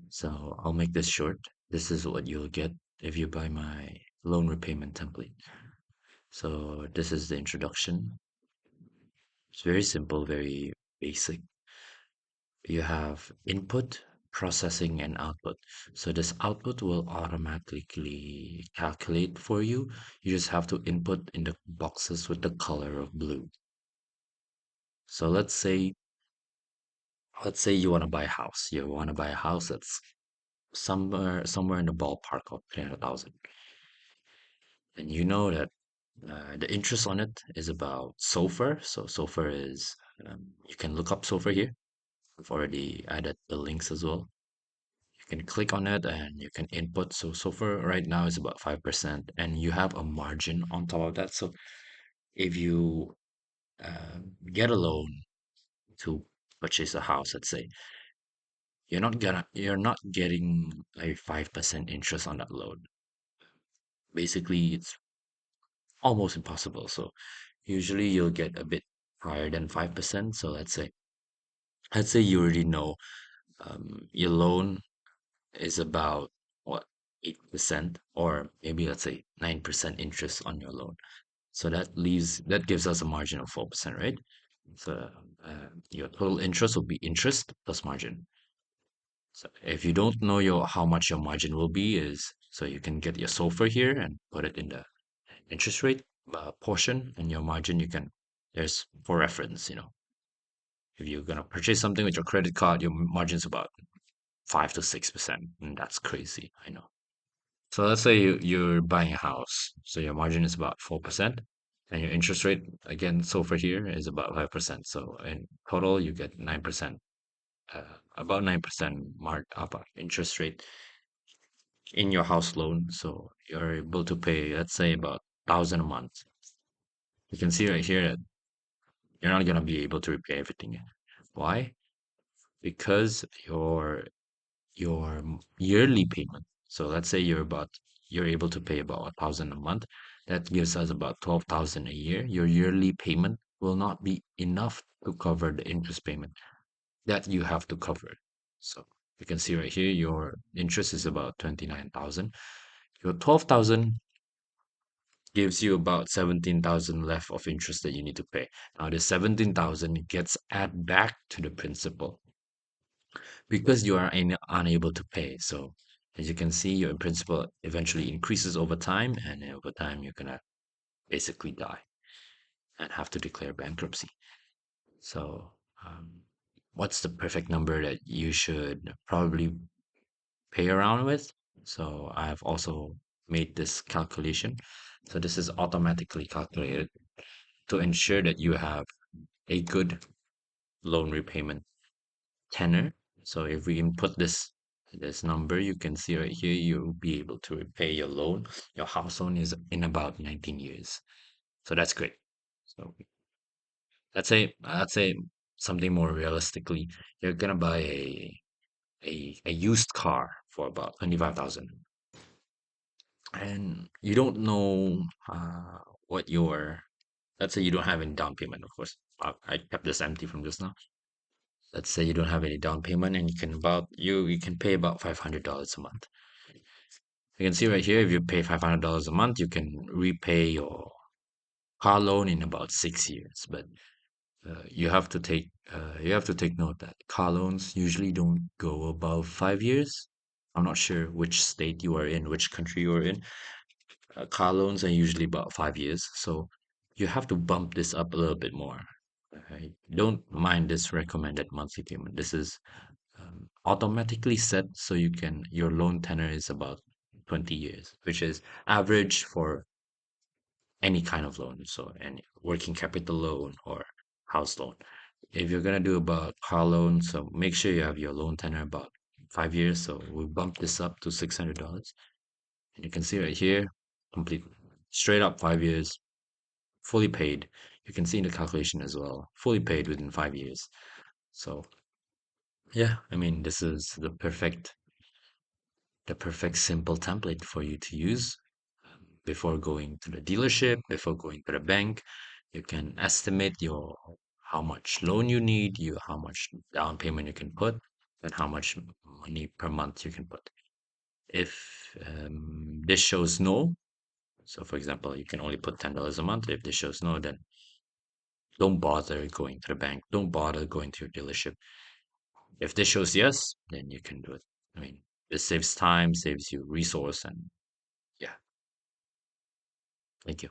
So I'll make this short. This is what you'll get if you buy my loan repayment template. So this is the introduction. It's very simple, very basic. You have input, processing, and output. So this output will automatically calculate for you. You just have to input in the boxes with the color of blue. So let's say you want to buy a house. You want to buy a house that's somewhere in the ballpark of 300,000. And you know that the interest on it is about SOFR. So SOFR is you can look up SOFR here. I've already added the links as well. You can click on it and you can input. So far right now is about 5%, and you have a margin on top of that. So if you get a loan to purchase a house, let's say, you're not getting a 5% interest on that loan. Basically, it's almost impossible. So usually you'll get a bit higher than 5%. So let's say you already know your loan is about what 8%, or maybe let's say 9% interest on your loan. So that gives us a margin of 4%, right? So your total interest will be interest plus margin. So if you don't know how much your margin will be, is so you can get your SOFR here and put it in the interest rate portion, and your margin you can there's for reference. If you're gonna purchase something with your credit card, your margin's about 5 to 6%, and that's crazy. I know. So let's say you're buying a house. So your margin is about 4%, and your interest rate, again, so for here is about 5%. So in total, you get 9%, about 9% mark up interest rate in your house loan. So you're able to pay, let's say, about 1,000 a month. You can see right here that you're not gonna be able to repay everything. Why? Because your yearly payment. So let's say you're able to pay about 1,000 a month. That gives us about 12,000 a year. Your yearly payment will not be enough to cover the interest payment that you have to cover. So you can see right here, your interest is about 29,000. Your 12,000 gives you about 17,000 left of interest that you need to pay. Now, the 17,000 gets add back to the principal because you are unable to pay. So as you can see, your principal eventually increases over time, and over time you're gonna basically die and have to declare bankruptcy. So what's the perfect number that you should probably pay around with? So I've also made this calculation. So this is automatically calculated to ensure that you have a good loan repayment tenor. So if we input this number, you can see right here, you'll be able to repay your loan. Your house loan is in about 19 years. So that's great. So let's say something more realistically, you're gonna buy a used car for about 25,000, and you don't know what your let's say you don't have any down payment, of course. I kept this empty from just now. Let's say you don't have any down payment, and you can pay about $500 a month. You can see right here, if you pay $500 a month, you can repay your car loan in about 6 years. But you have to take note that car loans usually don't go above 5 years. I'm not sure which state you are in, which country you are in. Car loans are usually about 5 years, so you have to bump this up a little bit more. I don't mind this recommended monthly payment. This is automatically set so your loan tenor is about 20 years, which is average for any kind of loan. So any working capital loan or house loan. If you're gonna do about car loan, so make sure you have your loan tenor about 5 years. So we bump this up to $600. And you can see right here, complete straight up 5 years, fully paid. You can see in the calculation as well, fully paid within 5 years. So yeah, I mean, this is the perfect simple template for you to use before going to the dealership, before going to the bank. You can estimate your how much loan you need, how much down payment you can put. and how much money per month you can put. If this shows no, so for example, you can only put $10 a month. If this shows no, then don't bother going to the bank. Don't bother going to your dealership. If this shows yes, then you can do it. I mean, it saves time, saves you resource, and yeah, thank you.